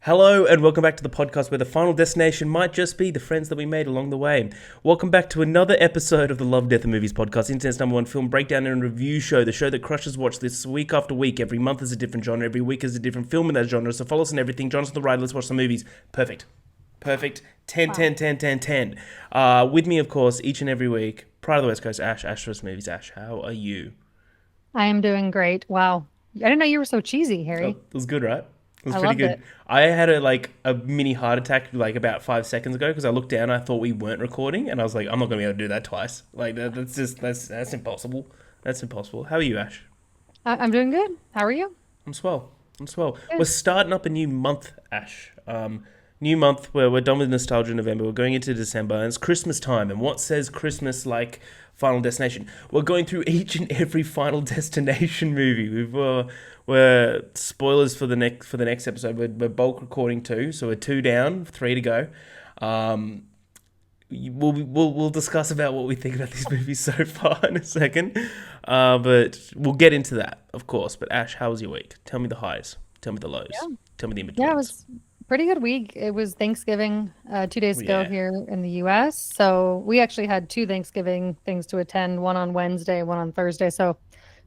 Hello and welcome back to the podcast where the final destination might just be the friends that we made along the way. Welcome back to another episode of the Love, Death and Movies podcast, Internet's #1 film breakdown and review show, the show that crushes watch this week after week. Every month is a different genre, every week is a different film in that genre, so follow us in everything. Join us on the ride, let's watch some movies. Perfect. 10, 10, 10, 10, 10. With me, of course, each and every week, Pride of the West Coast, Ash vs. Movies. Ash, how are you? I am doing great. Wow. I didn't know you were so cheesy, Oh, Harry. it was good, right? It was I pretty loved good. it. I had a mini heart attack about 5 seconds ago because I looked down. I thought we weren't recording, and I was like, I'm not gonna be able to do that twice. That's impossible. That's impossible. How are you, Ash? I'm doing good. How are you? I'm swell. I'm swell. We're Good. starting up a new month, Ash. New month where we're done with nostalgia in November. We're going into December, and it's Christmas time. And what says Christmas like Final Destination? We're going through each and every Final Destination movie. We're spoilers for the next episode. We're bulk recording two, so we're two down, three to go. Um, we'll discuss about what we think about these movies so far in a second, but we'll get into that, of course. But Ash, how was your week? Tell me the highs. Tell me the lows. Yeah. Tell me the in Yeah, it betweens. was a pretty good week. It was Thanksgiving 2 days ago Yeah, here in the US. So we actually had two Thanksgiving things to attend, one on Wednesday, one on Thursday. So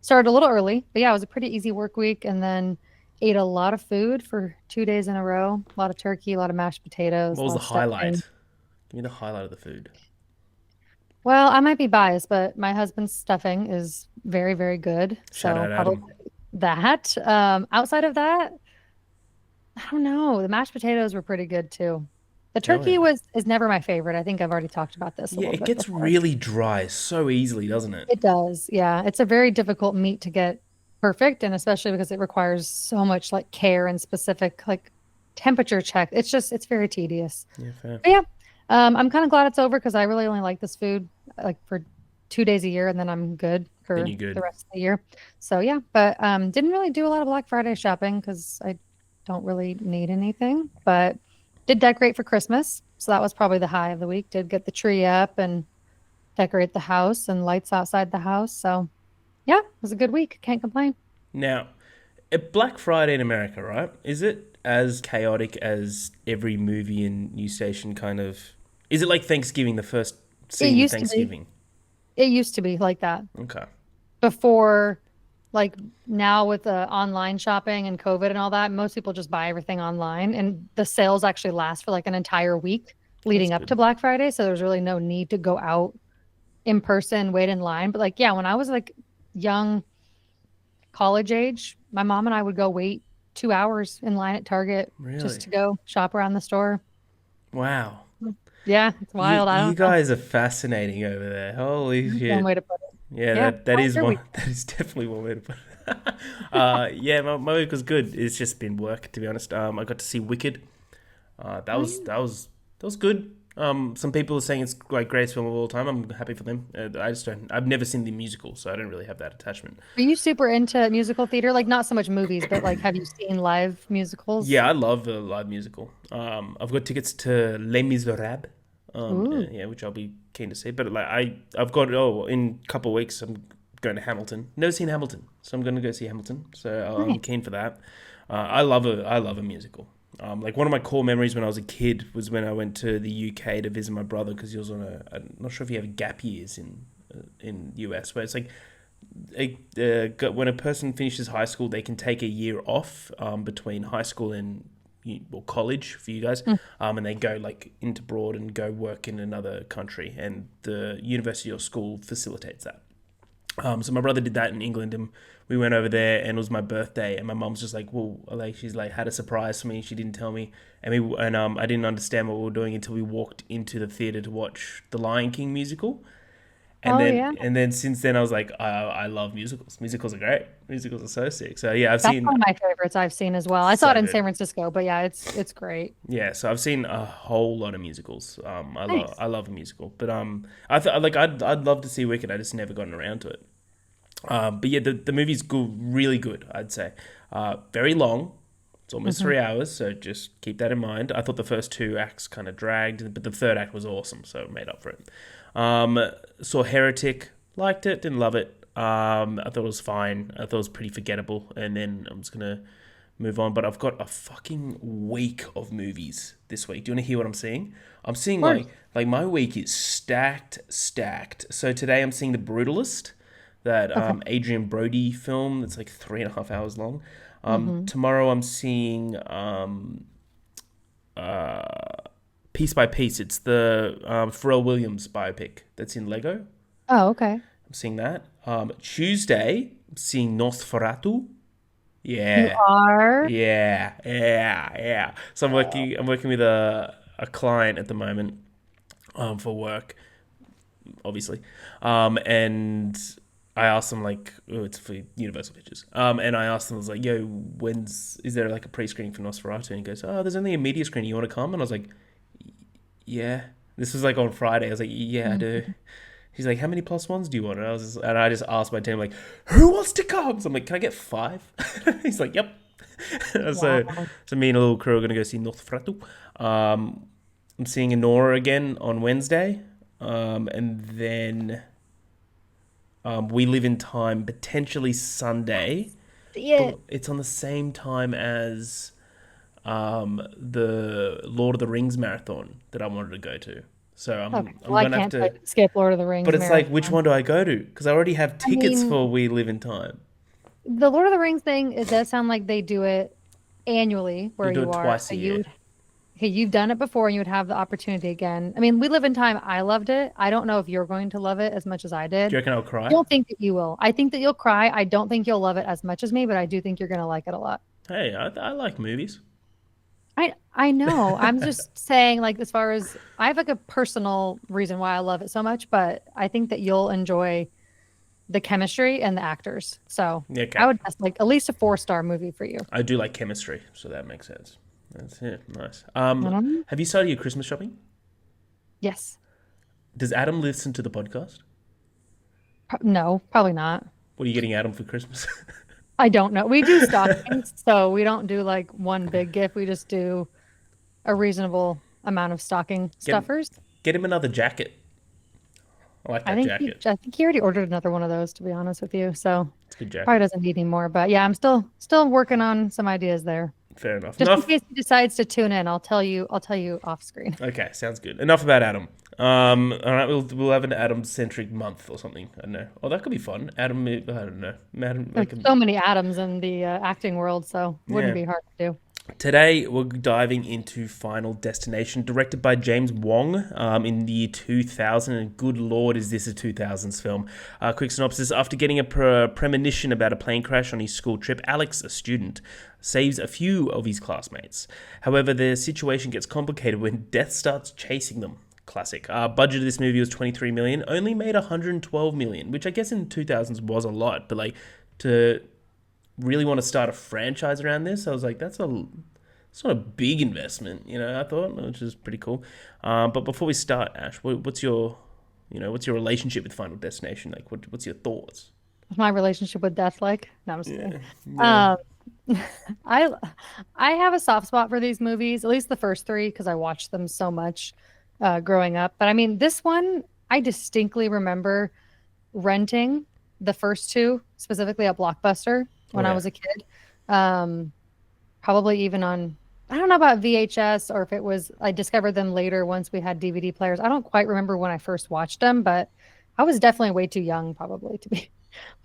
started a little early. But yeah, it was a pretty easy work week and then ate a lot of food for 2 days in a row. A lot of turkey, a lot of mashed potatoes, what a was lot the of stuffing. highlight? Give me the highlight of the food. Well, I might be biased, but my husband's stuffing is very, very good. Shout So out probably Adam. that. Outside of that, I don't know. The mashed potatoes were pretty good too. The Oh turkey yeah. is never my favorite. I think I've already talked about this a Yeah, little it bit gets before. really dry so easily, doesn't it? It does. Yeah. It's a very difficult meat to get perfect, and especially because it requires so much like care and specific like temperature check. It's very tedious. Yeah, fair. But yeah, I'm kind of glad it's over because I really only like this food like for 2 days a year, and then I'm good Then for you're the good. rest of the year. So yeah, but didn't really do a lot of Black Friday shopping because I don't really need anything, but did decorate for Christmas. So that was probably the high of the week. Did get the tree up and decorate the house and lights outside the house. So yeah, it was a good week. Can't complain. Now, at Black Friday in America, right? Is it as chaotic as every movie and news station kind of? Is it like Thanksgiving, the first It scene with used to be. Thanksgiving? It used to be like that Okay, before, like now with the online shopping and COVID and all that, most people just buy everything online, and the sales actually last for like an entire week that's leading up good. to Black Friday. So there's really no need to go out in person, wait in line. But like, yeah, when I was like young, college age, my mom and I would go wait 2 hours in line at Target just Really? to go shop around the store. Wow. Yeah, it's You wild. I you don't know. guys are fascinating over there. Holy One shit. way to put it. Yeah, Yeah. that How was is your one. week? That is definitely one way to put it. Yeah, my week was good. It's just been work, to be honest. I got to see Wicked. That Oh, was yeah. that was good. Some people are saying it's like greatest film of all time. I'm happy for them. I just don't. I've never seen the musical, so I don't really have that attachment. Are you super into musical theater? Like not so much movies, but like have you seen live musicals? Yeah, I love the live musical. I've got tickets to Les Miserables. Ooh, Yeah, which I'll be keen to see. But I've got in a couple of weeks I'm going to Hamilton. Never seen Hamilton, so I'm going to go see Hamilton. So I'm nice. keen for that. I love a musical. Like one of my core memories when I was a kid was when I went to the UK to visit my brother because he was on a. I'm not sure if you have gap years in US, where it's like when a person finishes high school, they can take a year off between high school and or college for you guys, Mm. and they go like into broad and go work in another country, and the university or school facilitates that. So my brother did that in England, and we went over there, and it was my birthday, and my mom's just like, well, like she's like had a surprise for me. She didn't tell me, and I didn't understand what we were doing until we walked into the theater to watch the Lion King musical. And Oh then yeah. and then since then I was like, I love musicals. Musicals are great. Musicals are so sick. So yeah, I've That's seen one of my favorites I've seen as well. I saw it so in good. San Francisco, but yeah, it's great. Yeah, so I've seen a whole lot of musicals. Nice. I love a musical, but I'd love to see Wicked. I just never gotten around to it. But yeah, the movie's good, really good. I'd say, very long. It's almost Hmm. 3 hours, so just keep that in mind. I thought the first two acts kind of dragged, but the third act was awesome, so it made up for it. Um, Saw Heretic, liked it, didn't love it. I thought it was fine. I thought it was pretty forgettable, and then I'm just gonna move on. But I've got a fucking week of movies this week. Do you want to hear what I'm seeing? I'm seeing Of course. like my week is stacked. So today I'm seeing The Brutalist, that Okay. Adrian Brody film that's like 3.5 hours long. Hmm. Tomorrow I'm seeing Piece by Piece. It's the Pharrell Williams biopic that's in Lego. Oh, okay. I'm seeing that. Tuesday, I'm seeing Nosferatu. You Yeah, are. yeah. So I'm working with a client at the moment for work, obviously, and I asked them like, oh, it's for Universal Pictures, and I asked them, I was like, yo, is there like a pre-screening for Nosferatu? And he goes, oh, there's only a media screening. You want to come? And I was like, yeah. This was like on Friday. I was like, yeah, I do. Mhm. He's like, how many plus ones do you want? And I just asked my team like, who wants to come? So I'm like, can I get five? He's like, yep. so Wow. so me and a little crew are gonna go see Nosferatu. I'm seeing Anora again on Wednesday, and then We Live in Time potentially Sunday, See but it. it's on the same time as the Lord of the Rings marathon that I wanted to go to. So Okay. I'm Well, I gonna have can't tell to. you to skip Lord of the But Rings it's like, which marathon. one do I go to? Because I already have I tickets mean, for We Live in Time. the Lord of the Rings thing, it does sound like they do it annually They where do you it are. twice So a you year. would, okay, you've done it before and you would have the opportunity again. I mean, We Live in Time, I loved it. I don't know if you're going to love it as much as I Do you did. reckon I'll I cry? don't think that you will. I think that you'll cry. I don't think you'll love it as much as me, but I do think you're going to like it a lot. Hey, I like movies. I know. I'm just saying, like, as far as I have like a personal reason why I love it so much, but I think that you'll enjoy the chemistry and the actors. So Yeah, I okay. would guess like at least a 4-star movie for you. I do like chemistry, so that makes sense. That's it. Nice. I don't know. Have you started your Christmas shopping? Yes. Does Adam listen to the podcast? No, probably not. What are you getting Adam for Christmas? I don't know. We do stockings, so we don't do like one big gift. We just do a reasonable amount of stocking get stuffers. get him another jacket. I like that jacket. I think he already ordered another one of those, to be honest with you. So It's a good probably jacket. doesn't need any more. But yeah, I'm still working on some ideas there. Fair enough. Just in Enough. case he decides to tune in, I'll tell you off screen. Okay, sounds good. Enough about Adam. All right, we'll have an Adam centric month or something. I don't know. Oh, that could be fun. Adam, I don't know. Adam, There's like, so many Adams in the acting world, so it wouldn't yeah. be hard to do. Today we're diving into Final Destination, directed by James Wong, in the year 2000. And good lord, is this a 2000s film? Quick synopsis: after getting a premonition about a plane crash on his school trip, Alex, a student, saves a few of his classmates. However, their situation gets complicated when death starts chasing them. Classic. Budget of this movie was 23 million, only made 112 million, which I guess in 2000s was a lot, but like to really want to start a franchise around this, I was like, it's not a big investment, I thought, which is pretty cool. But before we start, Ash, what's your, what's your relationship with Final Destination? Like, what's your thoughts? What's my relationship with death like? No, I'm just kidding. Yeah, yeah, Um, I I have a soft spot for these movies, at least the first three, because I watched them so much growing up. But I mean, this one I distinctly remember renting the first two, specifically at Blockbuster oh when I yeah. was a kid. Um, Probably even on, I don't know about VHS or if it was, I discovered them later once we had DVD players. I don't quite remember when I first watched them, but I was definitely way too young probably to be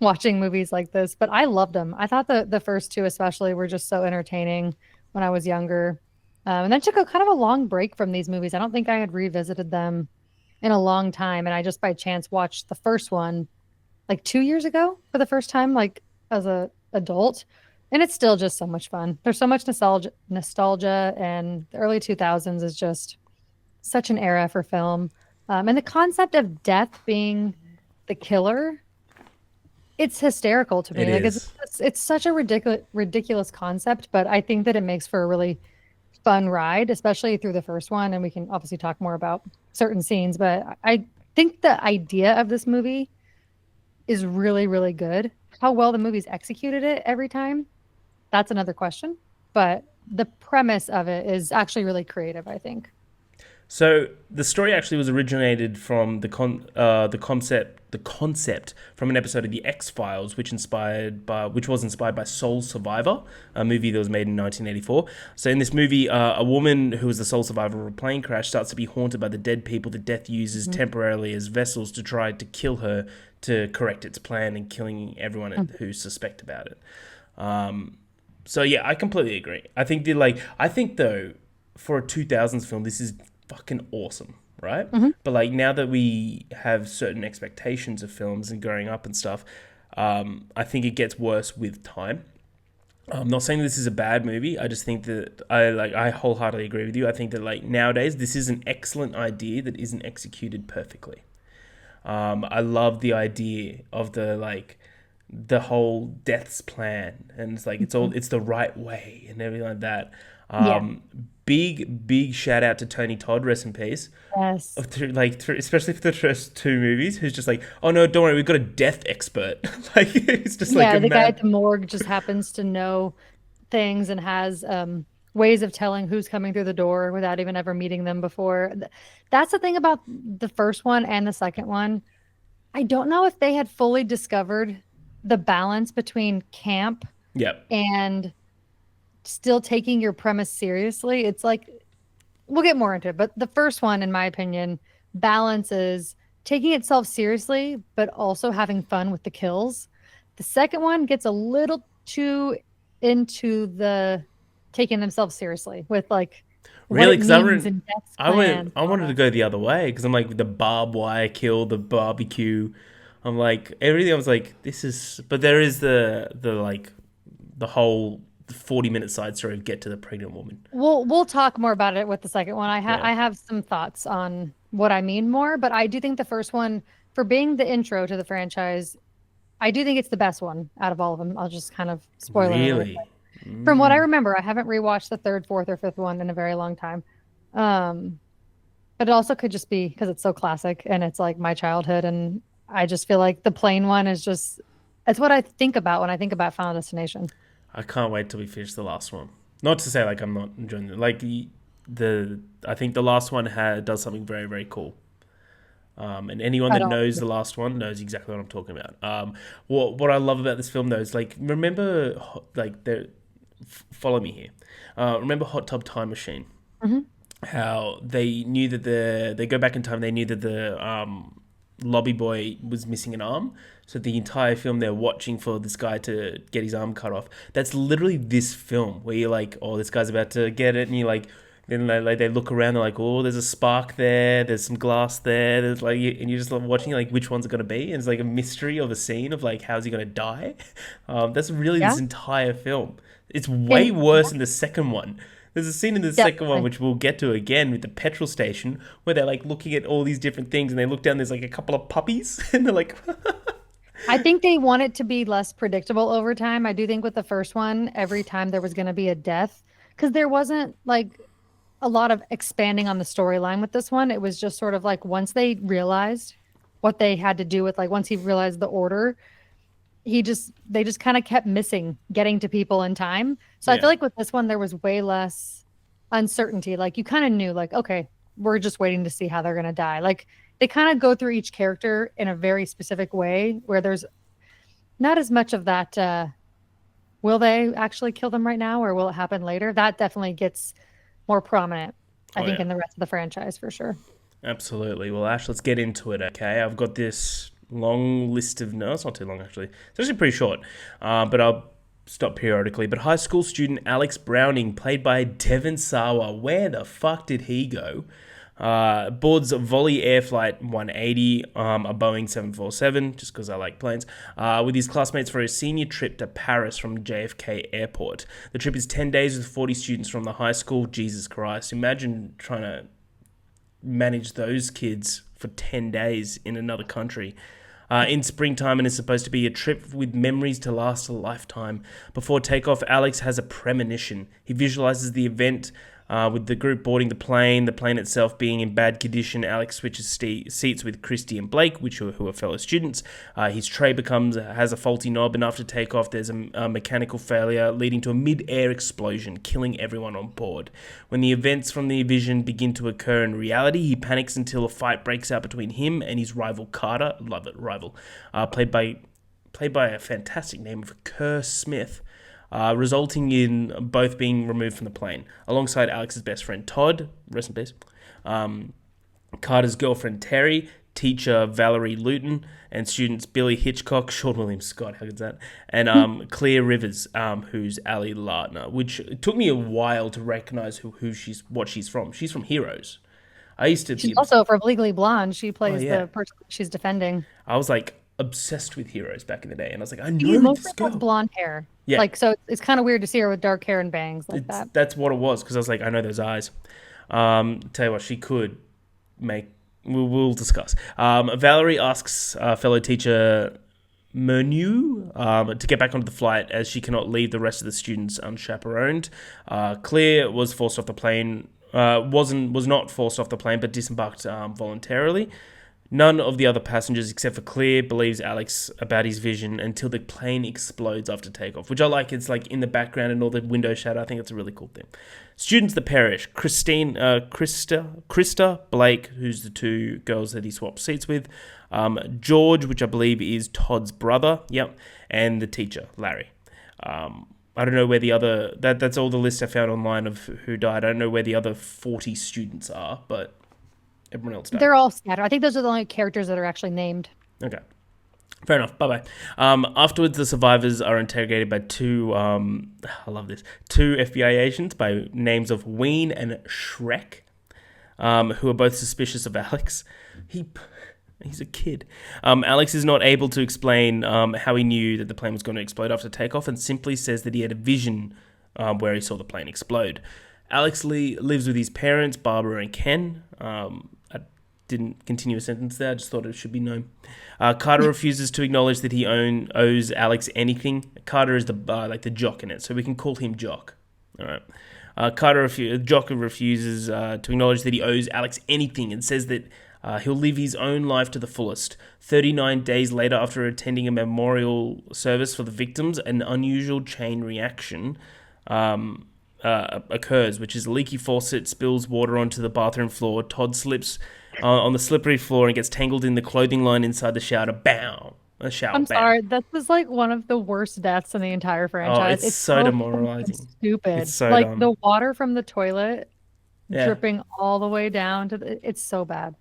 watching movies like this, but I loved them. I thought the first two especially were just so entertaining when I was younger. And then took a kind of a long break from these movies. I don't think I had revisited them in a long time, and I just by chance watched the first one like 2 years ago for the first time, like as a adult. And it's still just so much fun. There's so much nostalgia, and the early 2000s is just such an era for film. And the concept of death being the killer, it's hysterical to It me. Like is. it's such a ridiculous concept, but I think that it makes for a really fun ride, especially through the first one. And we can obviously talk more about certain scenes, but I think the idea of this movie is really, really good. How well the movie's executed it every time, that's another question. But the premise of it is actually really creative, I think. So the story actually was originated from the the concept from an episode of The X-Files, which was inspired by Soul Survivor, a movie that was made in 1984. So in this movie, a woman who was the sole survivor of a plane crash starts to be haunted by the dead people that death uses temporarily as vessels to try to kill her to correct its plan and killing everyone who's suspect about it. So yeah, I completely agree. I think though, for a 2000s film, this is fucking awesome, right? But like now that we have certain expectations of films and growing up and stuff, I think it gets worse with time. I'm not saying this is a bad movie. I just think that I wholeheartedly agree with you. I think that like nowadays this is an excellent idea that isn't executed perfectly. I love the idea of the whole death's plan, and it's like it's the right way and everything like that. Big shout out to Tony Todd, rest in peace. Yes. Especially for the first two movies, who's just like, oh no, don't worry, we've got a death expert. Like it's just like the guy at the morgue just happens to know things and has ways of telling who's coming through the door without even ever meeting them before. That's the thing about the first one and the second one. I don't know if they had fully discovered the balance between camp and still taking your premise seriously. It's like, we'll get more into it, but the first one, in my opinion, balances taking itself seriously, but also having fun with the kills. The second one gets a little too into the taking themselves seriously with like really, because I wanted to go the other way, because I'm like the barbed wire kill, the barbecue. I'm like everything. I was like, this is, but there is the whole 40-minute side story of get to the pregnant woman. We'll talk more about it with the second one. I have some thoughts on what I mean more, but I do think the first one, for being the intro to the franchise, I do think it's the best one out of all of them. I'll just kind of spoil it. Really? From what I remember, I haven't rewatched the third, fourth, or fifth one in a very long time. But it also could just be because it's so classic and it's like my childhood, and I just feel like the plane one is just, it's what I think about when I think about Final Destination. I can't wait till we finish the last one. Not to say like I'm not enjoying it. Like I think the last one does something very, very cool. And anyone that knows the last one knows exactly what I'm talking about. What I love about this film though is like, remember like follow me here. Remember Hot Tub Time Machine? Mm-hmm. How they knew that they go back in time. They knew that the lobby boy was missing an arm. So the entire film they're watching for this guy to get his arm cut off. That's literally this film where you're like, oh, this guy's about to get it, and you like, then they look around, they're like, oh, there's a spark there, there's some glass there, there's like, and you're just like watching like which one's it gonna be, and it's like a mystery of a scene of like how's he gonna die. That's really this entire film. It's way worse in the second one. There's a scene in the second one, which we'll get to again, with the petrol station, where they're like looking at all these different things, and they look down, there's like a couple of puppies, and they're like... I think they want it to be less predictable over time. I do think with the first one, every time there was going to be a death, because there wasn't like a lot of expanding on the storyline with this one. It was just sort of like once they realized what they had to do with, like once he realized the order, they just kind of kept missing getting to people in time. So I feel like with this one, there was way less uncertainty. Like you kind of knew like, okay, we're just waiting to see how they're going to die. Like they kind of go through each character in a very specific way where there's not as much of that. Will they actually kill them right now or will it happen later? That definitely gets more prominent, I think, in the rest of the franchise for sure. Absolutely. Well, Ash, let's get into it. Okay. I've got this long list of, no, it's not too long actually. It's actually pretty short, but I'll stop periodically. But high school student Alex Browning, played by Devon Sawa, where the fuck did he go? Boards Volley Air Flight 180, a Boeing 747, just because I like planes, with his classmates for a senior trip to Paris from JFK Airport. The trip is 10 days with 40 students from the high school. Jesus Christ. Imagine trying to manage those kids for 10 days in another country. In springtime, and is supposed to be a trip with memories to last a lifetime. Before takeoff, Alex has a premonition. He visualizes the event With the group boarding the plane itself being in bad condition, Alex switches seats with Christy and Blake, who are fellow students. His tray has a faulty knob, and after takeoff, there's a mechanical failure leading to a mid-air explosion, killing everyone on board. When the events from the vision begin to occur in reality, he panics until a fight breaks out between him and his rival Carter. Love it, rival. Played by a fantastic name of Kerr Smith. Resulting in both being removed from the plane, alongside Alex's best friend Todd, rest in peace, Carter's girlfriend Terry, teacher Valerie Luton, and students Billy Hitchcock, Sean William Scott, how good's that, and Clear Rivers, who's Ali Lardner, which it took me a while to recognize what she's from. She's from Heroes. She's also from Legally Blonde. She plays the person she's defending. I was like obsessed with Heroes back in the day, and I was like, I know She mostly this girl. has blonde hair. Yeah. Like, so it's kind of weird to see her with dark hair and bangs like that. That's what it was, because I was like, I know those eyes. Tell you what, she could make... We'll discuss. Valerie asks fellow teacher Menu to get back onto the flight, as she cannot leave the rest of the students unchaperoned. Claire was forced off the plane... was not forced off the plane, but disembarked voluntarily. None of the other passengers, except for Claire, believes Alex about his vision until the plane explodes after takeoff, which I like. It's like in the background and all the window shadow. I think it's a really cool thing. Students that perish: Krista, Blake, who's the two girls that he swapped seats with, George, which I believe is Todd's brother, and the teacher, Larry. I don't know where the other... That's all the list I found online of who died. I don't know where the other 40 students are, but... everyone else died. They're all scattered. I think those are the only characters that are actually named. Okay. Fair enough. Bye-bye. Afterwards, the survivors are interrogated by two FBI agents by names of Ween and Shrek, who are both suspicious of Alex. He's a kid. Alex is not able to explain how he knew that the plane was going to explode after takeoff, and simply says that he had a vision where he saw the plane explode. Alex lives with his parents, Barbara and Ken. I didn't continue a sentence there. I just thought it should be known. Carter refuses to acknowledge that he owes Alex anything. Carter is the jock in it, so we can call him Jock. All right. Jock refuses to acknowledge that he owes Alex anything, and says that he'll live his own life to the fullest. 39 days later, after attending a memorial service for the victims, an unusual chain reaction occurs, which is a leaky faucet spills water onto the bathroom floor. Todd slips on the slippery floor and gets tangled in the clothing line inside the shower. I'm sorry, this was like one of the worst deaths in the entire franchise. It's so demoralizing. Stupid. It's so like dumb. The water from the toilet dripping all the way down to it's so bad.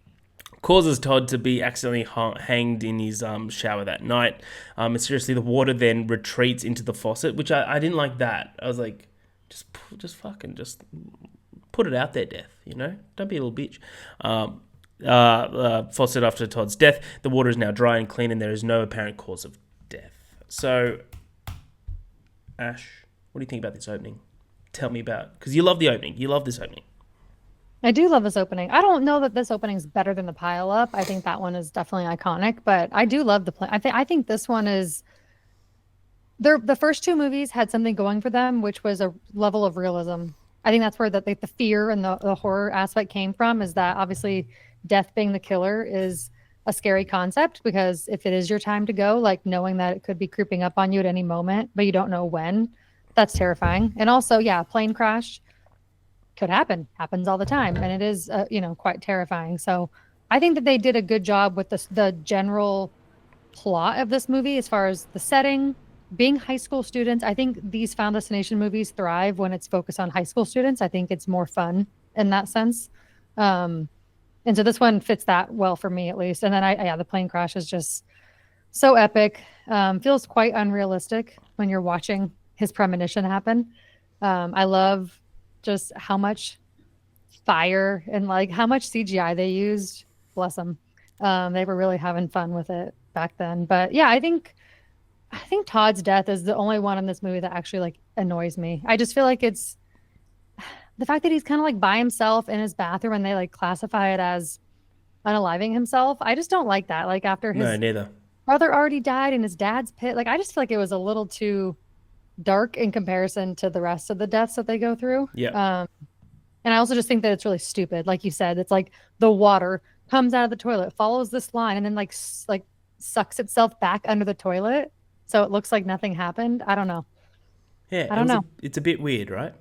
Causes Todd to be accidentally hanged in his shower that night. Mysteriously, the water then retreats into the faucet, which I didn't like that. I was like, just put it out there, Death, you know? Don't be a little bitch. Faucet after Todd's death. The water is now dry and clean, and there is no apparent cause of death. So, Ash, what do you think about this opening? Tell me about... because you love the opening. You love this opening. I do love this opening. I don't know that this opening is better than the pile up. I think that one is definitely iconic, but I do love the play. I think this one is... the first two movies had something going for them, which was a level of realism. I think that's where the fear and the horror aspect came from, is that obviously death being the killer is a scary concept, because if it is your time to go, like knowing that it could be creeping up on you at any moment, but you don't know when, that's terrifying. And also, plane crash could happens all the time, and it is quite terrifying. So I think that they did a good job with the general plot of this movie, as far as the setting, being high school students. I think these Final Destination movies thrive when it's focused on high school students. I think it's more fun in that sense. And so this one fits that well for me, at least. And then the plane crash is just so epic. Feels quite unrealistic when you're watching his premonition happen. I love just how much fire and like how much CGI they used. Bless them. They were really having fun with it back then. But yeah, I think Todd's death is the only one in this movie that actually like annoys me. I just feel like it's the fact that he's kind of like by himself in his bathroom and they like classify it as unaliving himself. I just don't like that. Like after his brother already died in his dad's pit. Like I just feel like it was a little too dark in comparison to the rest of the deaths that they go through. Yeah. And I also just think that it's really stupid. Like you said, it's like the water comes out of the toilet, follows this line, and then like sucks itself back under the toilet. So it looks like nothing happened. I don't know. Yeah, I don't know. it's a bit weird, right?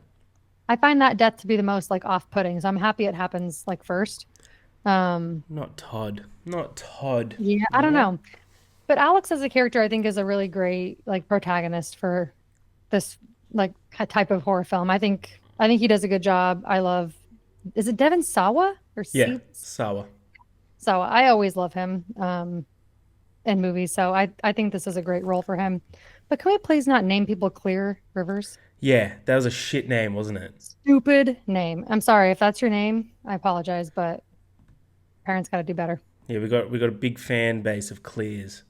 I find that death to be the most like off-putting. So I'm happy it happens like first. Um, Not Todd. Not Todd. yeah, I You don't know? know. But Alex as a character, I think, is a really great like protagonist for this like type of horror film. I think he does a good job. I love. Is it Devon Sawa or Yeah, Seats? Sawa. Sawa? I always love him in movies, so I think this is a great role for him. But can we please not name people Clear Rivers? Yeah, that was a shit name, wasn't it? Stupid name. I'm sorry if that's your name. I apologize, but parents got to do better. Yeah, we got a big fan base of Clears.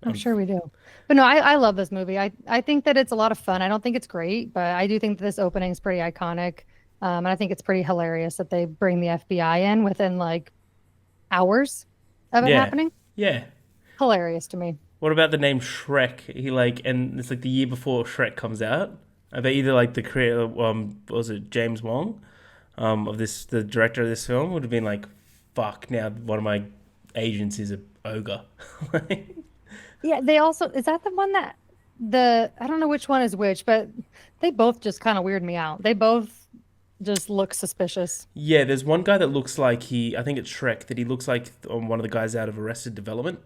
I'm sure we do. But no, I love this movie. I think that it's a lot of fun. I don't think it's great, but I do think that this opening is pretty iconic. And I think it's pretty hilarious that they bring the FBI in within like hours of it Yeah, happening. yeah. Hilarious to me. What about the name Shrek? He like, and it's like the year before Shrek comes out. I bet either like the creator, what was it James Wong, of this, the director of this film would have been like, fuck. Now one of my agents is a ogre. Yeah, they also is that the one that the I don't know which one is which, but they both just kind of weird me out. They both just look suspicious. Yeah, there's one guy that looks like I think it's Shrek, that he looks like one of the guys out of Arrested Development.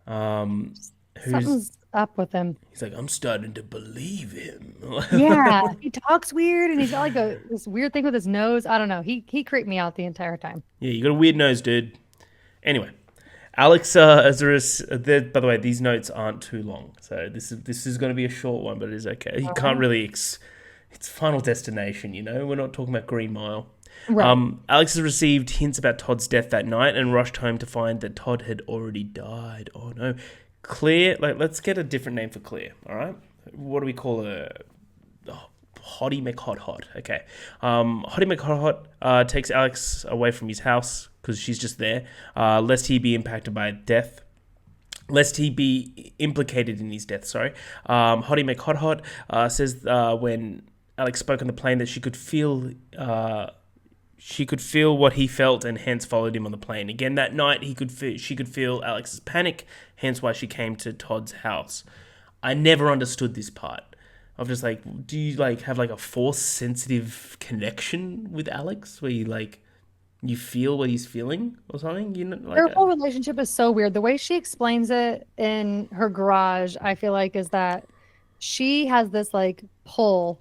Um, who's Something's up with him. He's like, I'm starting to believe him. Yeah, he talks weird and he's got like a this weird thing with his nose. I don't know. He creeped me out the entire time. Yeah, you got a weird nose, dude. Anyway, Alex, by the way, these notes aren't too long, so this is going to be a short one, but it is okay. You All can't right. really. It's Final Destination, We're not talking about Green Mile. Right. Alex has received hints about Todd's death that night and rushed home to find that Todd had already died. Oh no, Claire. Like, let's get a different name for Claire. All right, what do we call her? Oh, Hottie McHot Hot. Okay. Hottie McHot Hot takes Alex away from his house because she's just there, lest he be impacted by death. Lest he be implicated in his death, sorry. Hottie McHot Hot says when Alex spoke on the plane that she could feel what he felt and hence followed him on the plane. Again, that night she could feel Alex's panic, hence why she came to Todd's house. I never understood this part. Of just like, do you like have like a force sensitive connection with Alex where you feel what he's feeling or something? Their whole relationship is so weird. The way she explains it in her garage, I feel like, is that she has this like pull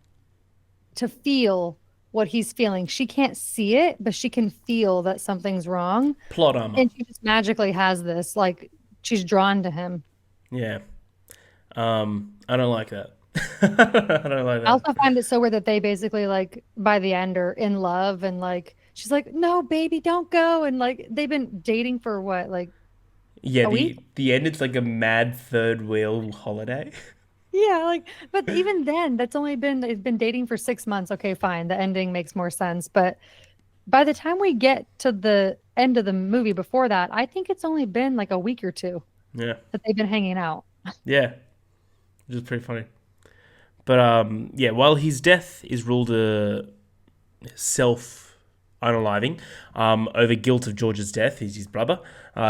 to feel what he's feeling. She can't see it, but she can feel that something's wrong. Plot armor. And she just magically has this, like, she's drawn to him. Yeah. I don't like that. I don't like I that. also find it so weird that they basically, like, by the end are in love and, like, she's like, no, baby, don't go. And, like, they've been dating for what, like Yeah, a the week? the end it's like a mad third wheel holiday. Yeah, like, but even then, they've been dating for 6 months. Okay, fine. The ending makes more sense. But by the time we get to the end of the movie before that, I think it's only been like a week or two Yeah. that they've been hanging out. Yeah. Which is pretty funny. But yeah, while his death is ruled a self unaliving over guilt of George's death, he's his brother,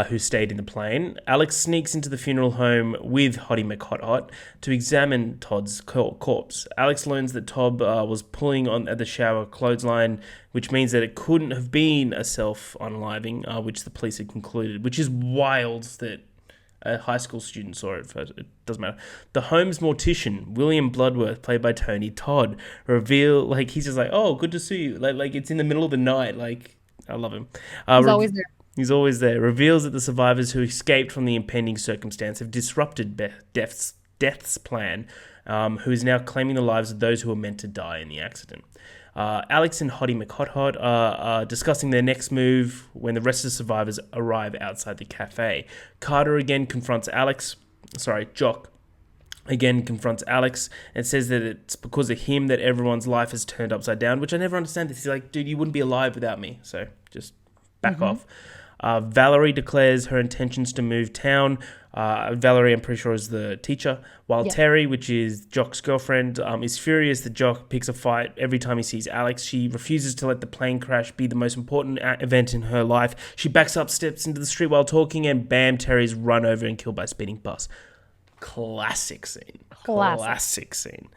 who stayed in the plane, Alex sneaks into the funeral home with Hottie McHot Hot to examine Todd's corpse. Alex learns that Todd was pulling on at the shower clothesline, which means that it couldn't have been a self-unaliving, which the police had concluded, which is wild that a high school student saw it first. It doesn't matter. The home's mortician, William Bloodworth, played by Tony Todd, he's just like, oh, good to see you. Like it's in the middle of the night. Like, I love him. He's always there. He's always there. Reveals that the survivors who escaped from the impending circumstance have disrupted Death's plan, who is now claiming the lives of those who were meant to die in the accident. Alex and Hottie McHot are discussing their next move when the rest of the survivors arrive outside the cafe. Carter again confronts Jock again confronts Alex and says that it's because of him that everyone's life has turned upside down, which I never understand this. He's like, dude, you wouldn't be alive without me, so just back off. Valerie declares her intentions to move town. Valerie, I'm pretty sure, is the teacher. While Yeah. Terry, which is Jock's girlfriend, is furious that Jock picks a fight every time he sees Alex. She refuses to let the plane crash be the most important event in her life. She backs up, steps into the street while talking, and bam, Terry's run over and killed by a speeding bus. Classic scene. Classic scene.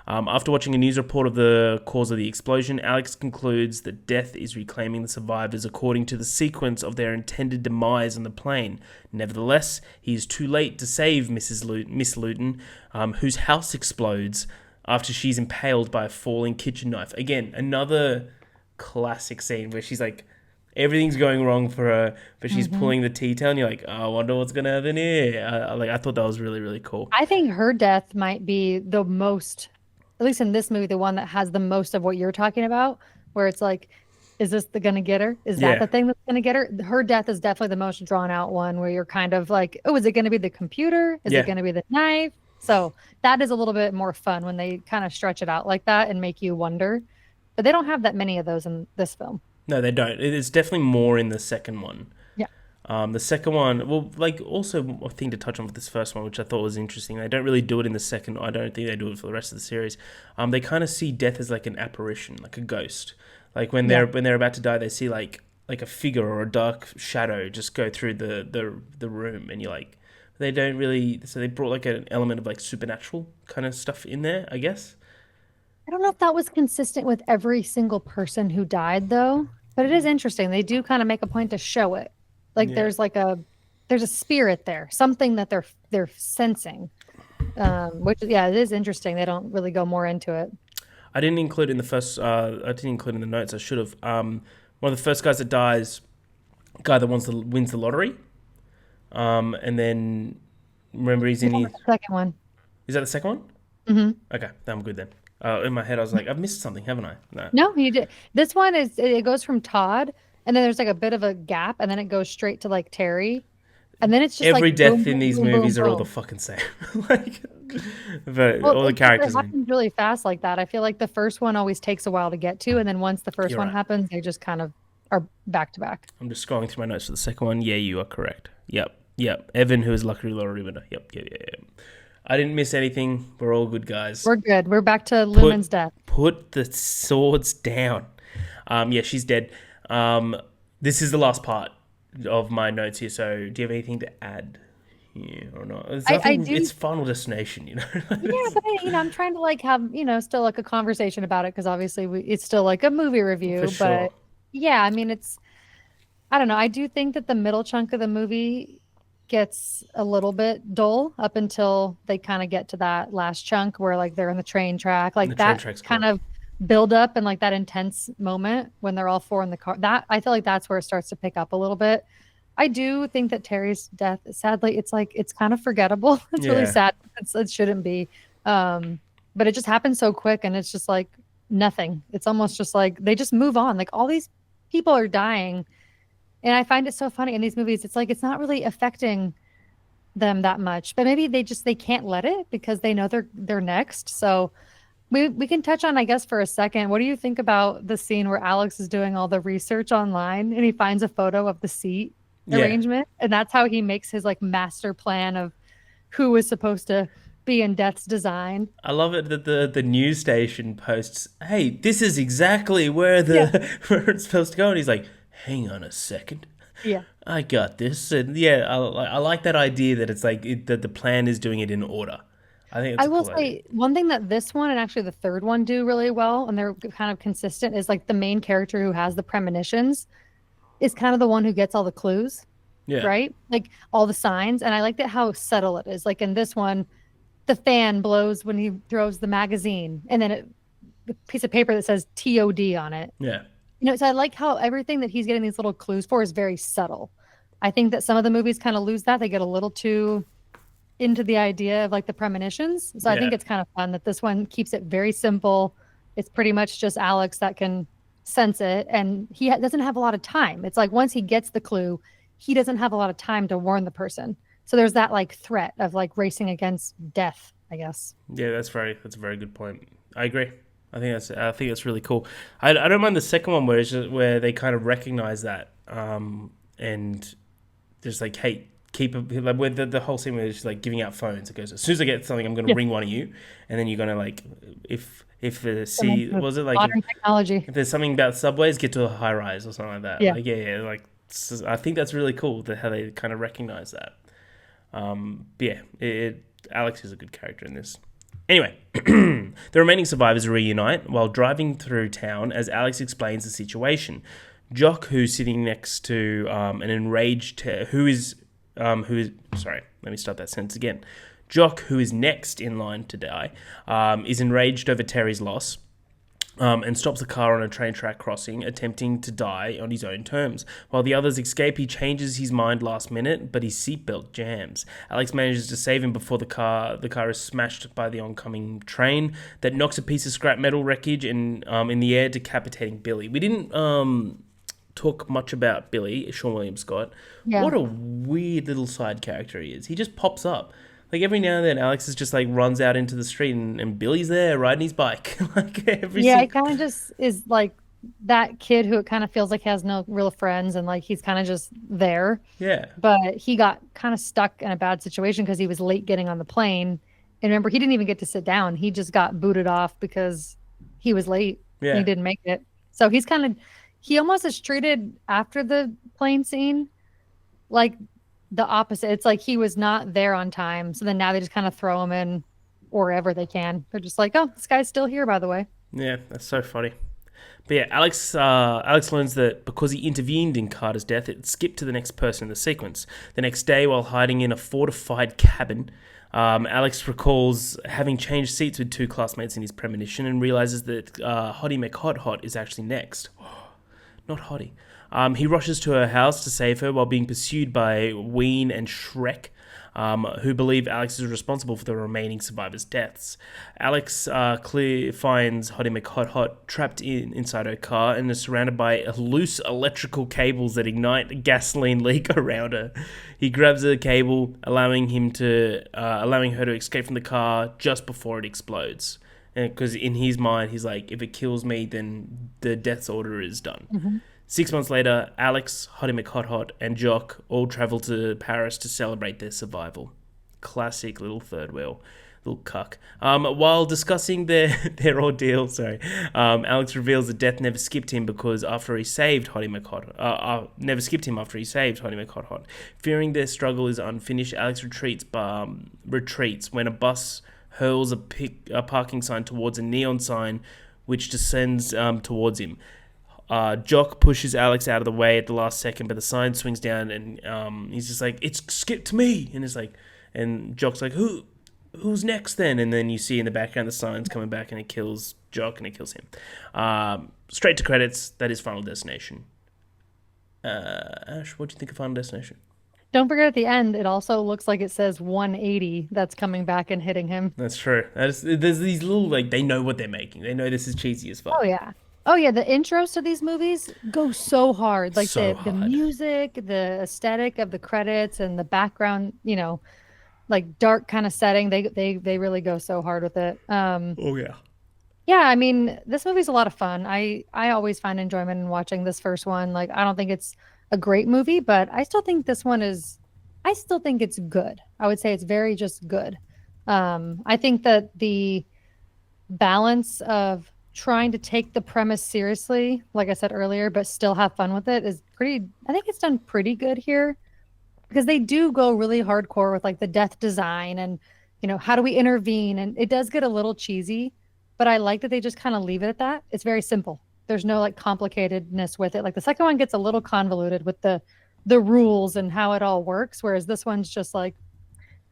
After watching a news report of the cause of the explosion, Alex concludes that death is reclaiming the survivors according to the sequence of their intended demise on the plane. Nevertheless, he is too late to save Miss Luton, whose house explodes after she's impaled by a falling kitchen knife. Again, another classic scene where she's like, everything's going wrong for her, but she's pulling the tea towel, and you're like, oh, I wonder what's going to happen here. I thought that was really, really cool. I think her death might be the most, at least in this movie, the one that has the most of what you're talking about, where it's like, is this going to get her? Is that the thing that's going to get her? Her death is definitely the most drawn out one, where you're kind of like, oh, is it going to be the computer? Is it going to be the knife? So that is a little bit more fun when they kind of stretch it out like that and make you wonder. But they don't have that many of those in this film. No, they don't. It's definitely more in the second one. Yeah. The second one, well, like also a thing to touch on with this first one, which I thought was interesting. They don't really do it in the second. I don't think they do it for the rest of the series. They kind of see death as like an apparition, like a ghost. Like when they're about to die, they see like a figure or a dark shadow just go through the room, and you're like, they don't really. So they brought like an element of like supernatural kind of stuff in there, I guess. I don't know if that was consistent with every single person who died though, but it is interesting. They do kind of make a point to show it. Like there's a spirit there, something that they're sensing. Which it is interesting. They don't really go more into it. I didn't include in the first. I didn't include in the notes. I should have. One of the first guys that dies, guy that wins the lottery, and then remember he's in his second one. Is that the second one? Mm-hmm. Okay, I'm good then. In my head, I was like, I've missed something, haven't I? No, you did. This one it goes from Todd, and then there's like a bit of a gap, and then it goes straight to like Terry, and then it's just every like death boom, in these boom, movies boom, are all boom. the fucking same. Like, but all the characters. It happens really fast like that. I feel like the first one always takes a while to get to, and then once the first You're one right. happens, they just kind of are back to back. I'm just scrolling through my notes for the second one. Yeah, you are correct. Yep. Evan, who is lucky lottery winner. Yep. I didn't miss anything. We're all good, guys. We're good. We're back to Lumen's death. Put the swords down. She's dead. This is the last part of my notes here. So, do you have anything to add here or not? I do. It's Final Destination, you know. Yeah, but I'm trying to like have still like a conversation about it because obviously it's still like a movie review. For sure. But yeah, I mean I don't know. I do think that the middle chunk of the movie gets a little bit dull up until they kind of get to that last chunk where like they're in the train track, like that kind of build up and like that intense moment when they're all four in the car. That I feel like that's where it starts to pick up a little bit. I do think that Terry's death, sadly, it's like it's kind of forgettable. It's really sad. It shouldn't be, but it just happens so quick, and it's just like nothing. It's almost just like they just move on. Like all these people are dying. And I find it so funny in these movies. It's like it's not really affecting them that much, but maybe they can't let it because they know they're next. So we can touch on, I guess, for a second. What do you think about the scene where Alex is doing all the research online and he finds a photo of the seat arrangement, and that's how he makes his like master plan of who was supposed to be in Death's design? I love it that the news station posts, "Hey, this is exactly where where it's supposed to go," and he's like, hang on a second. Yeah. I got this. And yeah, I like that idea that it's like that the plan is doing it in order. I think it's I will say one thing that this one and actually the third one do really well, and they're kind of consistent, is like the main character who has the premonitions is kind of the one who gets all the clues. Yeah. Right? Like all the signs. And I like that how subtle it is. Like in this one, the fan blows when he throws the magazine, and then the piece of paper that says TOD on it. Yeah. So I like how everything that he's getting these little clues for is very subtle. I think that some of the movies kind of lose that. They get a little too into the idea of like the premonitions. So I think it's kind of fun that this one keeps it very simple. It's pretty much just Alex that can sense it, and he doesn't have a lot of time. It's like once he gets the clue, he doesn't have a lot of time to warn the person. So there's that like threat of like racing against death, I guess. Yeah, that's a very good point. I agree. I think that's really cool. I don't mind the second one where they kind of recognize that and just like, hey, keep like with the whole scene where she's like giving out phones. It goes, as soon as I get something, I'm gonna Yeah. ring one of you, and then you're gonna like, if the Someone C with was it like modern technology. if there's something about subways, get to a high rise or something like that. Yeah. Like yeah, like I think that's really cool that how they kind of recognize that. But yeah, Alex is a good character in this. Anyway, the remaining survivors reunite while driving through town as Alex explains the situation. Jock, who's sitting next to an enraged, who is sorry, let me start that sentence again. Jock, who is next in line to die, is enraged over Terry's loss. And stops the car on a train track crossing, attempting to die on his own terms. While the others escape, he changes his mind last minute, but his seatbelt jams. Alex manages to save him before the car is smashed by the oncoming train that knocks a piece of scrap metal wreckage in the air, decapitating Billy. We didn't talk much about Billy, Sean William Scott. Yeah. What a weird little side character he is. He just pops up. Like every now and then, Alex is just like runs out into the street and Billy's there riding his bike. Like every Yeah, it single. kind of just is like that kid who it kind of feels like has no real friends and like he's kind of just there. Yeah. But he got kind of stuck in a bad situation because he was late getting on the plane. And remember, he didn't even get to sit down. He just got booted off because he was late and he Yeah. didn't make it. So he almost is treated after the plane scene like the opposite. It's like he was not there on time. So then now they just kind of throw him in wherever they can. They're just like, oh, this guy's still here, by the way. Yeah. That's so funny. But yeah, Alex learns that because he intervened in Carter's death, it skipped to the next person in the sequence. The next day, while hiding in a fortified cabin, Alex recalls having changed seats with two classmates in his premonition and realizes that Hottie McHot is actually next. Not Hottie. He rushes to her house to save her while being pursued by Ween and Shrek, who believe Alex is responsible for the remaining survivors' deaths. Alex finds Hottie McHot trapped inside her car and is surrounded by loose electrical cables that ignite a gasoline leak around her. He grabs a cable, allowing her to escape from the car just before it explodes. Because in his mind, he's like, if it kills me, then the death's order is done. Mm-hmm. 6 months later, Alex, Hottie McHot, and Jock all travel to Paris to celebrate their survival. Classic little third wheel, little cuck. While discussing their ordeal, Alex reveals that death never skipped him because after he saved Hottie McHot, never skipped him after he saved Hottie McHot. Fearing their struggle is unfinished, Alex retreats when a bus hurls a parking sign towards a neon sign, which descends towards him. Jock pushes Alex out of the way at the last second, but the sign swings down, and he's just like, "It's skipped me," and it's like, and Jock's like, "Who's next then?" And then you see in the background the sign's coming back, and it kills Jock, and it kills him. Straight to credits. That is Final Destination. Ash, what do you think of Final Destination? Don't forget at the end, it also looks like it says 180 that's coming back and hitting him. That's true. There's these little like they know what they're making. They know this is cheesy as fuck. Oh, yeah. Oh, yeah. The intros to these movies go so hard. Like So the hard. music, the aesthetic of the credits, and the background, like dark kind of setting. They really go so hard with it. Oh yeah. Yeah, I mean, this movie's a lot of fun. I always find enjoyment in watching this first one. Like, I don't think it's a great movie, but I still think I still think it's good. I would say it's very just good. I think that the balance of trying to take the premise seriously, like I said earlier, but still have fun with it I think it's done pretty good here because they do go really hardcore with like the death design and, how do we intervene? And it does get a little cheesy, but I like that they just kind of leave it at that. It's very simple. There's no like complicatedness with it. Like the second one gets a little convoluted with the rules and how it all works, whereas this one's just like,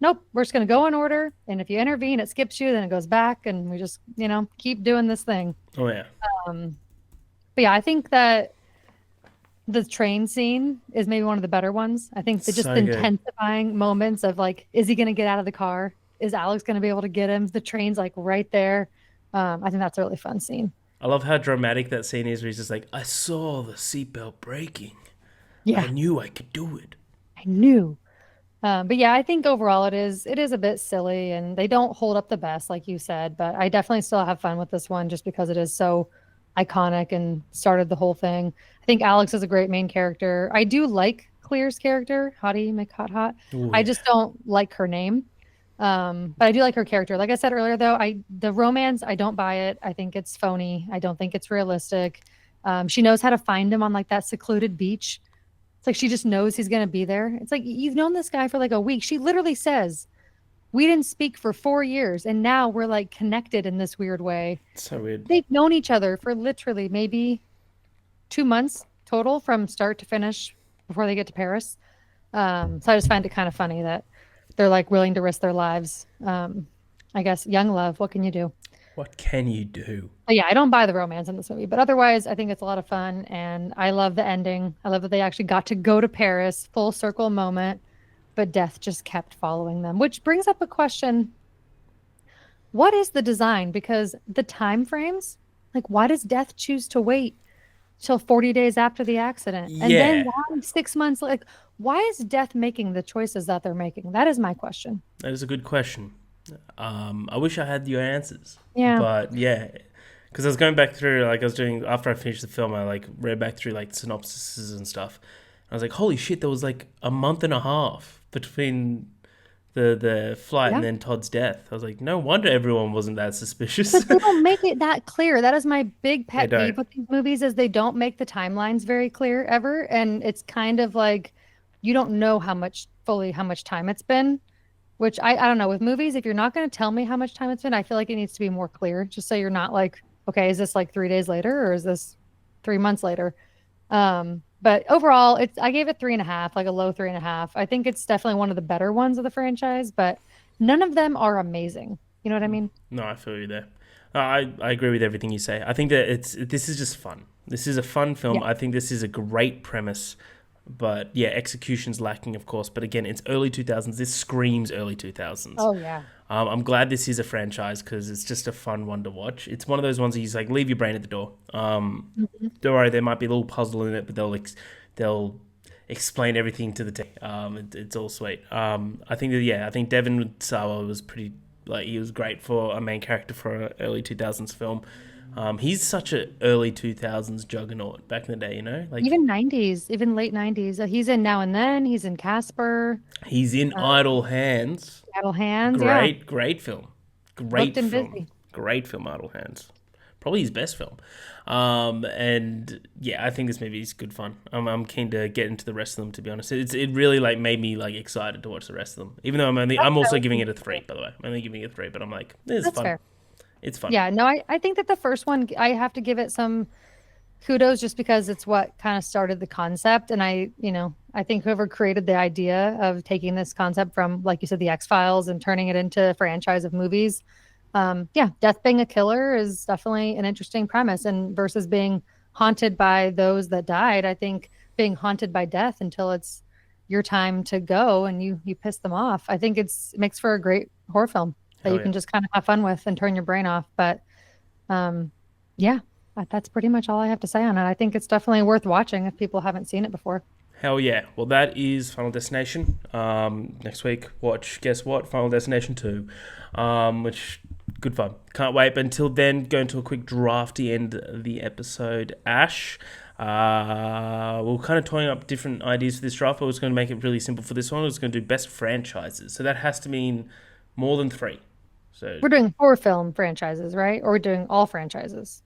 nope, we're just going to go in order. And if you intervene, it skips you, then it goes back. And we just, keep doing this thing. Oh yeah. But yeah, I think that the train scene is maybe one of the better ones. I think the just So good. intensifying moments of like, is he going to get out of the car? Is Alex going to be able to get him? The train's like right there. I think that's a really fun scene. I love how dramatic that scene is where he's just like, I saw the seatbelt breaking. Yeah, I knew I could do it. I knew. But yeah, I think overall it is a bit silly and they don't hold up the best, like you said, but I definitely still have fun with this one just because it is so iconic and started the whole thing. I think Alex is a great main character. I do like Clear's character, Hottie McHot. Oh I yeah. just don't like her name. But I do like her character. Like I said earlier, though, the romance, I don't buy it. I think it's phony. I don't think it's realistic. She knows how to find him on like that secluded beach. It's like she just knows he's gonna be there. It's like you've known this guy for like a week. She literally says, "We didn't speak for 4 years, and now we're like connected in this weird way." So weird. They've known each other for literally maybe 2 months total from start to finish before they get to Paris. So I just find it kind of funny that they're like willing to risk their lives. I guess young love. What can you do? What can you do? But yeah, I don't buy the romance in this movie, but otherwise, I think it's a lot of fun, and I love the ending. I love that they actually got to go to Paris, full circle moment, but death just kept following them, which brings up a question: what is the design? Because the time frames, like, why does death choose to wait till 40 days after the accident, and then Yeah, why 6 months? Like, why is death making the choices that they're making? That is my question. that is a good question. I wish I had your answers, Yeah. but yeah, because I was going back through, like I was doing after I finished the film, I like read back through like synopsises and stuff. I was like, holy shit, there was like a month and a half between the flight and Yeah. then Todd's death. I was like, no wonder everyone wasn't that suspicious. Because they don't make it that clear. That is my big They pet don't. peeve with these movies is they don't make the timelines very clear ever. And it's kind of like you don't know how much time it's been, which I don't know. With movies, if you're not going to tell me how much time it's been, I feel like it needs to be more clear, just so you're not like, okay, is this like 3 days later or is this 3 months later? But overall, I gave it 3.5, like a low 3.5. I think it's definitely one of the better ones of the franchise, but none of them are amazing. You know what I mean? No, I feel you there. I agree with everything you say. I think that this is just fun. This is a fun film. Yeah. I think this is a great premise, but yeah, execution's lacking, of course. But again, it's early 2000s. This screams early 2000s. Oh yeah. I'm glad this is a franchise because it's just a fun one to watch. It's one of those ones that you just like leave your brain at the door. Mhm. Don't worry, there might be a little puzzle in it, but they'll explain everything to the T. It's all sweet. I think that yeah, I think Devin Sawa was pretty like he was great for a main character for an early 2000s film. He's such a early 2000s juggernaut back in the day, you know, like Even 90s, even late 90s. He's in Now and Then. He's in Casper, he's in uh, Idle Hands. Idle Hands. Yeah, Great film. booked Great and film. busy. Great film, Idle Hands. Probably his best film. And yeah, I think this movie is good fun. I'm keen to get into the rest of them. To be honest, it really like made me like excited to watch the rest of them. Even though I'm also giving it a 3. By the way, I'm only giving it a 3. But I'm like, this is That's fun. fair. It's fun. Yeah, no, I think that the first one, I have to give it some kudos just because it's what kind of started the concept. And I think whoever created the idea of taking this concept from, like you said, the X-Files and turning it into a franchise of movies. Yeah, death being a killer is definitely an interesting premise. And versus being haunted by those that died, I think being haunted by death until it's your time to go and you piss them off. I think it makes for a great horror film that Hell you yeah. can just kind of have fun with and turn your brain off. But um, yeah, that's pretty much all I have to say on it. I think it's definitely worth watching if people haven't seen it before. Hell yeah. Well, that is Final Destination. Next week, watch, guess what? Final Destination 2. Which, good fun. Can't wait. But until then, go into a quick drafty end of the episode. Ash, we're kind of toying up different ideas for this draft, but we're just going to make it really simple for this one. We're just going to do best franchises. So that has to mean more than 3. So We're doing horror film franchises, right? Or we're doing all franchises.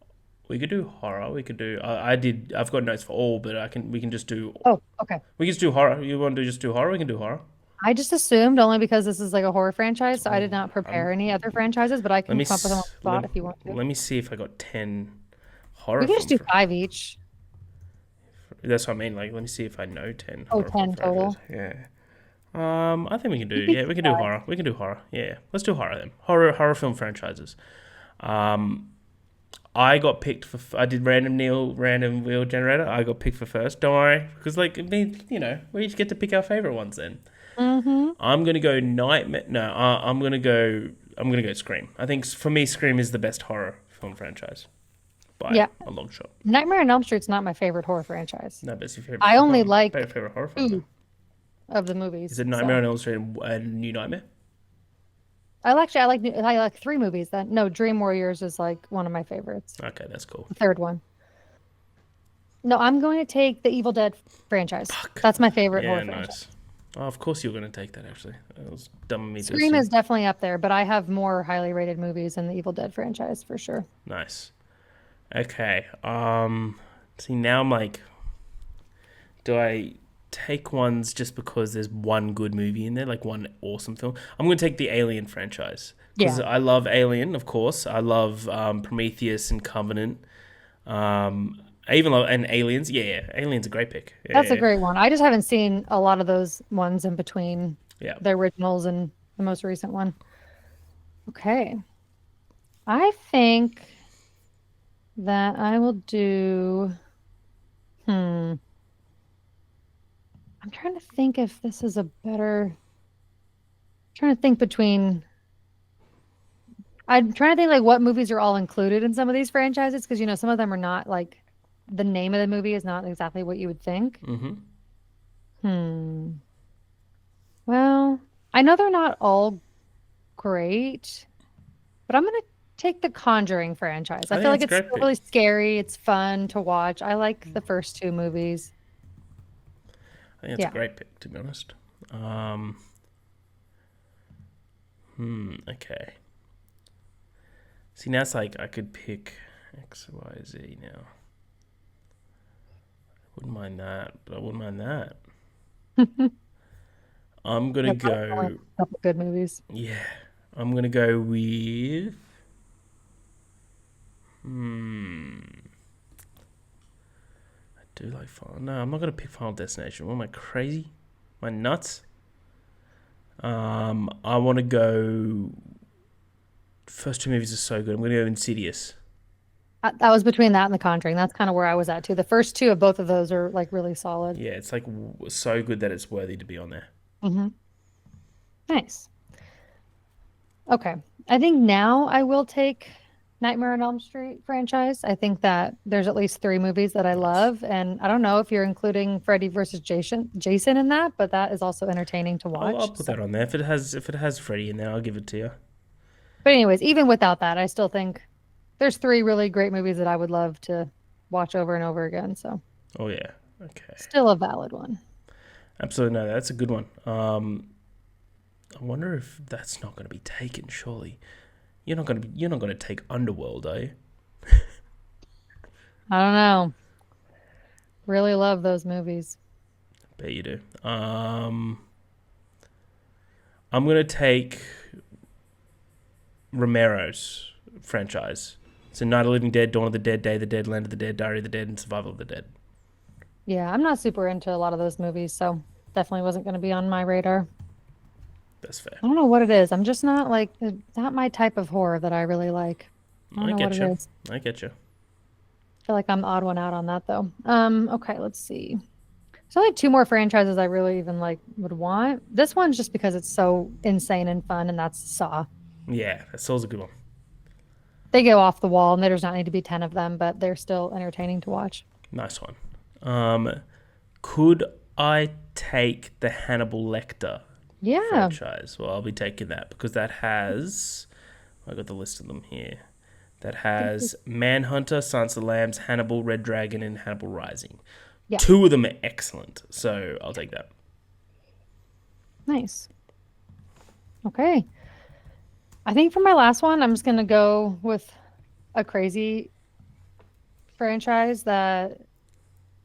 we could do horror. We could do. I've got notes for all, but I can. We can just do. Oh, okay. We can just do horror. You want to just do horror? We can do horror. I just assumed only because this is like a horror franchise, so I did not Um, prepare any other franchises, but I let can me come up with them on the spot if you want to. let me see if I got 10 We horror can just film. do five each. That's what I mean. Like, let me see if I know 10 Oh, horror film 10 total. franchises. Yeah. I think we can do. You can Yeah, do we can do five. horror. We can do horror. Yeah, let's do horror then. Horror film franchises. Um, I got picked for. I did random wheel generator. I got picked for first. Don't worry, because like it means we each get to pick our favorite ones. Then Mm-hmm. I'm gonna go Nightmare. No, I'm gonna go. I'm gonna go Scream. I think for me, Scream is the best horror film franchise by Yeah. a long shot. Nightmare on Elm Street's not my favorite horror franchise. No, but it's your favorite. I only horror, like favorite horror film. two of the Is movies. it Nightmare So on Elm Street and New Nightmare? I like three movies. No, Dream Warriors is like one of my favorites. Okay, that's cool. The third one. No, I'm going to take the Evil Dead franchise. Fuck. That's my favorite Yeah, horror franchise. nice. Oh, of course you're going to take that, actually. It was dumb of me to Scream is assume. definitely up there, but I have more highly rated movies in the Evil Dead franchise for sure. Nice. Okay. See, now I'm like, do I take ones just because there's one good movie in there, like one awesome film? I'm going to take the Alien franchise because Yeah, I love Alien, of course. I love Prometheus and Covenant. I even love and Aliens. Yeah, yeah. Alien's a great pick. Yeah, that's yeah, a yeah. great one. I just haven't seen a lot of those ones in between Yeah. the originals and the most recent one. Okay. I think that I will do. Hmm. I'm trying to think if this is a better. Trying to think between. I'm trying to think like what movies are all included in some of these franchises because some of them are not like the name of the movie is not exactly what you would think. Mm-hmm. Hmm. Well, I know they're not all great, but I'm gonna take the Conjuring franchise. I I feel think like it's a it's great still really pick. scary. It's fun to watch. I like the first two movies. I think it's a Yeah. great pick, to be honest. Um, okay. See, now it's like I could pick X, Y, Z now. Wouldn't mind that, but I wouldn't mind that. I'm gonna Yeah, probably only go. a couple good movies. Yeah, I'm gonna go with. Hmm. I do like Final. No, I'm not gonna pick Final Destination. What am I crazy? Am I nuts? I want to go. First two movies are so good. I'm gonna go Insidious. That was between that and The Conjuring. That's kind of where I was at too. The first two of both of those are like really solid. Yeah, it's like so good that it's worthy to be on there. Hmm. Nice. Okay. I think now I will take Nightmare on Elm Street franchise. I think that there's at least three movies that I Nice. love, and I don't know if you're including Freddy versus Jason in that, but that is also entertaining to I'll watch. put So, that on there. If it has Freddy in there, I'll give it to you. but anyways, even without that, I still think there's three really great movies that I would love to watch over and over again. So, Oh yeah. Okay. still a valid one. Absolutely no. That's a good one. I wonder if that's not going to be taken. Surely, you're not gonna take Underworld, are you? I don't know. Really love those movies. Bet you do. I'm gonna take Romero's franchise. So Night of the Living Dead, Dawn of the Dead, Day of the Dead, Land of the Dead, Diary of the Dead, and Survival of the Dead. Yeah, I'm not super into a lot of those movies, so definitely wasn't going to be on my radar. That's fair. I don't know what it is. I'm just not like not my type of horror that I really like. I don't I know what get it you. is. I get you. I feel like I'm the odd one out on that though. Okay, let's see. There's only two more franchises I really even like would want. This one's just because it's so insane and fun, and that's Saw. Yeah, that's always a good one. They go off the wall, and there does not need to be 10 of them, but they're still entertaining to watch. Nice one. Could I take the Hannibal Lecter Yeah. franchise? Well, I'll be taking that because that has. I got the list of them here. That has Manhunter, Silence of the Lambs, Hannibal, Red Dragon, and Hannibal Rising. Yeah. Two of them are excellent, so I'll take that. Nice. Okay. I think for my last one, I'm just gonna go with a crazy franchise that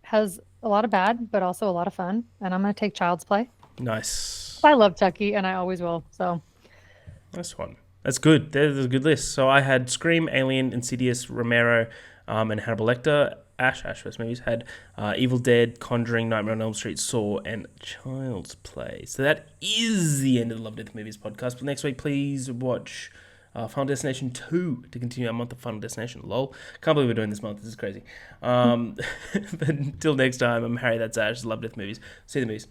has a lot of bad, but also a lot of fun. And I'm gonna take Child's Play. Nice. I love Chucky, and I always will. So Nice one. That's good. There's a good list. So I had Scream, Alien, Insidious, Romero, and Hannibal Lecter. Ash First movies had Evil Dead, Conjuring, Nightmare on Elm Street, Saw, and Child's Play. So that is the end of the Love Death Movies podcast. But next week, please watch Final Destination 2 to continue our month of Final Destination. Lol. Can't believe we're doing this month. This is crazy. But until next time, I'm Harry. That's Ash. Love Death Movies. See the movies.